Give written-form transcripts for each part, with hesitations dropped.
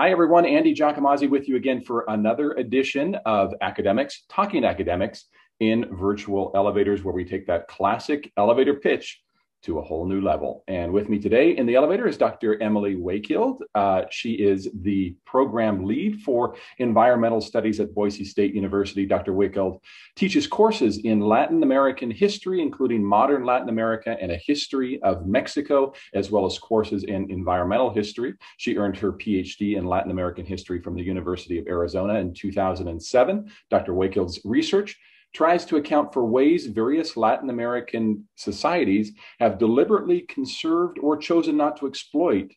Hi, everyone. Andy Giacomazzi with you again for another edition of Academics, Talking Academics in Virtual Elevators, where we take that classic elevator pitch to a whole new level. And with me today in the elevator is Dr. Emily Wakild. She is the program lead for environmental studies at Boise State University. Dr. Wakild teaches courses in Latin American history, including modern Latin America and a history of Mexico, as well as courses in environmental history. She earned her PhD in Latin American history from the University of Arizona in 2007. Dr. Wakild's research tries to account for ways various Latin American societies have deliberately conserved or chosen not to exploit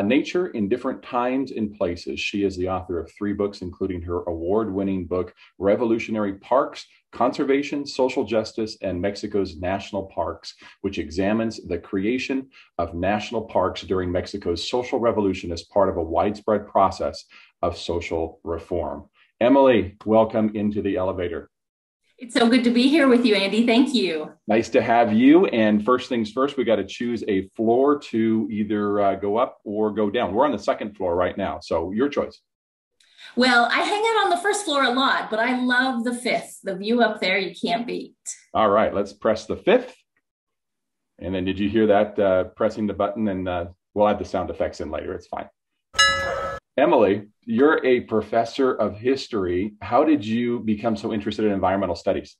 nature in different times and places. She is the author of 3 books, including her award-winning book, Revolutionary Parks, Conservation, Social Justice, and Mexico's National Parks, which examines the creation of national parks during Mexico's social revolution as part of a widespread process of social reform. Emily, welcome into the elevator. It's so good to be here with you, Andy. Thank you. Nice to have you. And first things first, we got to choose a floor to either go up or go down. We're on the 2nd floor right now, so your choice. Well, I hang out on the 1st floor a lot, but I love the 5th. The view up there, you can't beat. All right, let's press the 5th. And then did you hear that pressing the button? And we'll add the sound effects in later. It's fine. Emily, you're a professor of history. How did you become so interested in environmental studies?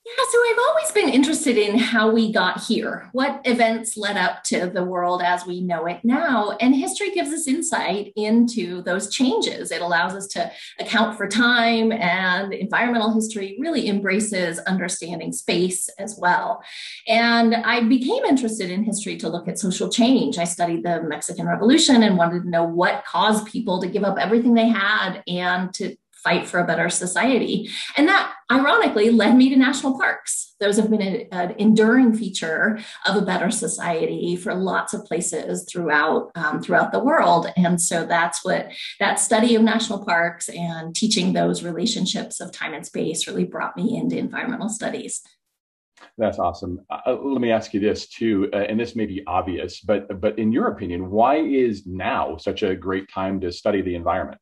Yeah, so I've always been interested in how we got here, what events led up to the world as we know it now. And history gives us insight into those changes. It allows us to account for time, and environmental history really embraces understanding space as well. And I became interested in history to look at social change. I studied the Mexican Revolution and wanted to know what caused people to give up everything they had and to fight for a better society. And that ironically led me to national parks. Those have been an enduring feature of a better society for lots of places throughout the world. And so that's what that study of national parks and teaching those relationships of time and space really brought me into environmental studies. That's awesome. Let me ask you this too, and this may be obvious, but in your opinion, why is now such a great time to study the environment?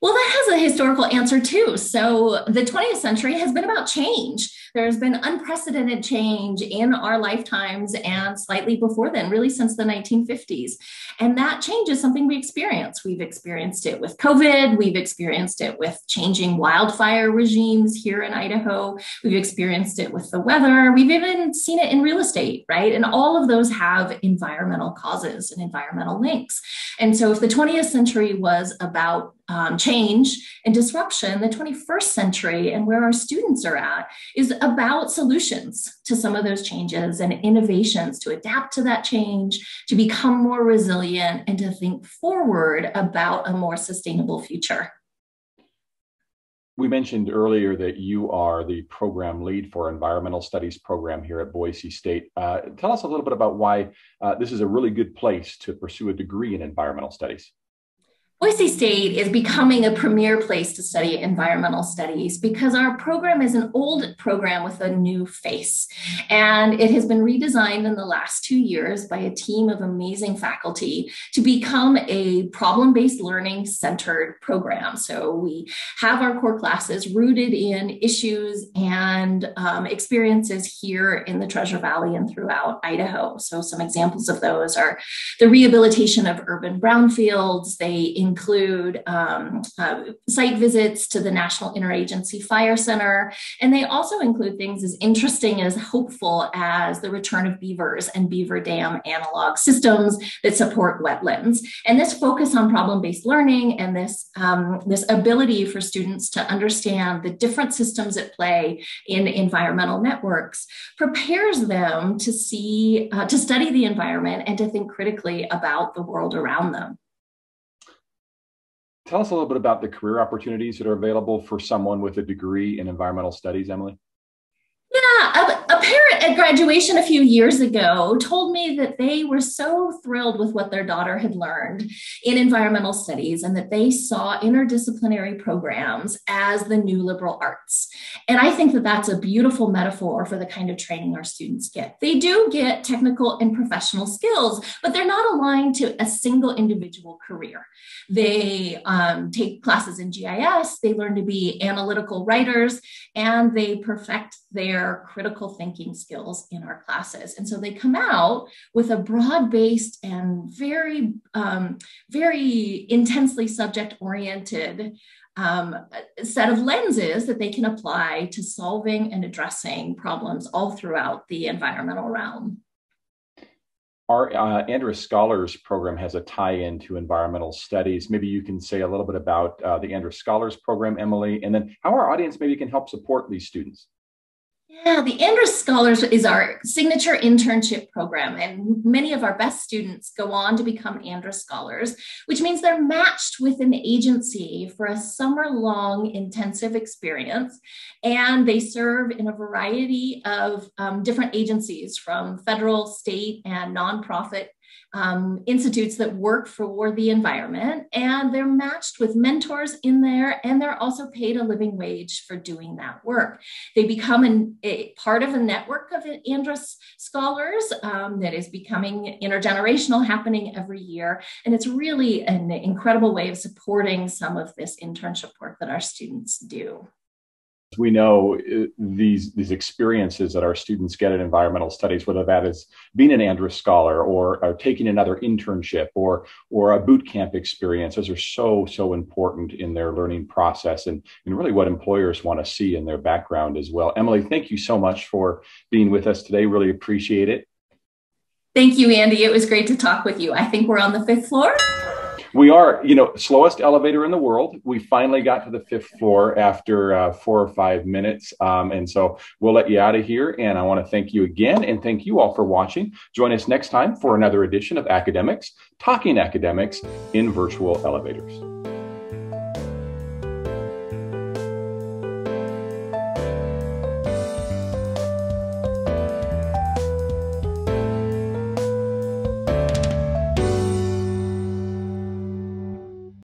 Well, that has a historical answer too. So the 20th century has been about change. There's been unprecedented change in our lifetimes and slightly before then, really since the 1950s. And that change is something we experience. We've experienced it with COVID. We've experienced it with changing wildfire regimes here in Idaho. We've experienced it with the weather. We've even seen it in real estate, right? And all of those have environmental causes and environmental links. And so if the 20th century was about change and disruption, the 21st century and where our students are at is about solutions to some of those changes and innovations to adapt to that change, to become more resilient, and to think forward about a more sustainable future. We mentioned earlier that you are the program lead for environmental studies program here at Boise State. Tell us a little bit about why this is a really good place to pursue a degree in environmental studies. Boise State is becoming a premier place to study environmental studies because our program is an old program with a new face. And it has been redesigned in the last 2 years by a team of amazing faculty to become a problem-based learning centered program. So we have our core classes rooted in issues and experiences here in the Treasure Valley and throughout Idaho. So some examples of those are the rehabilitation of urban brownfields. They include site visits to the National Interagency Fire Center, and they also include things as interesting as hopeful as the return of beavers and beaver dam analog systems that support wetlands. And this focus on problem-based learning and this ability for students to understand the different systems at play in environmental networks prepares them to study the environment and to think critically about the world around them. Tell us a little bit about the career opportunities that are available for someone with a degree in environmental studies, Emily. Yeah, apparent at graduation a few years ago told me that they were so thrilled with what their daughter had learned in environmental studies and that they saw interdisciplinary programs as the new liberal arts. And I think that that's a beautiful metaphor for the kind of training our students get. They do get technical and professional skills, but they're not aligned to a single individual career. They take classes in GIS, they learn to be analytical writers, and they perfect their critical thinking skills in our classes. And so they come out with a broad-based and very, very intensely subject-oriented set of lenses that they can apply to solving and addressing problems all throughout the environmental realm. Our Andrus Scholars program has a tie-in to environmental studies. Maybe you can say a little bit about the Andrus Scholars program, Emily, and then how our audience maybe can help support these students. Yeah, the Andrus Scholars is our signature internship program, and many of our best students go on to become Andrus Scholars, which means they're matched with an agency for a summer-long intensive experience, and they serve in a variety of different agencies from federal, state, and nonprofit institutes that work for the environment, and they're matched with mentors in there, and they're also paid a living wage for doing that work. They become a part of a network of Andrus Scholars that is becoming intergenerational, happening every year, and it's really an incredible way of supporting some of this internship work that our students do. We know these experiences that our students get in environmental studies, whether that is being an Andrus Scholar or taking another internship or a boot camp experience, those are so important in their learning process and really what employers want to see in their background as well. Emily, thank you so much for being with us today. Really appreciate it. Thank you, Andy. It was great to talk with you. I think we're on the 5th floor. We are, slowest elevator in the world. We finally got to the 5th floor after 4 or 5 minutes. And so we'll let you out of here. And I want to thank you again and thank you all for watching. Join us next time for another edition of Academics, Talking Academics in Virtual Elevators.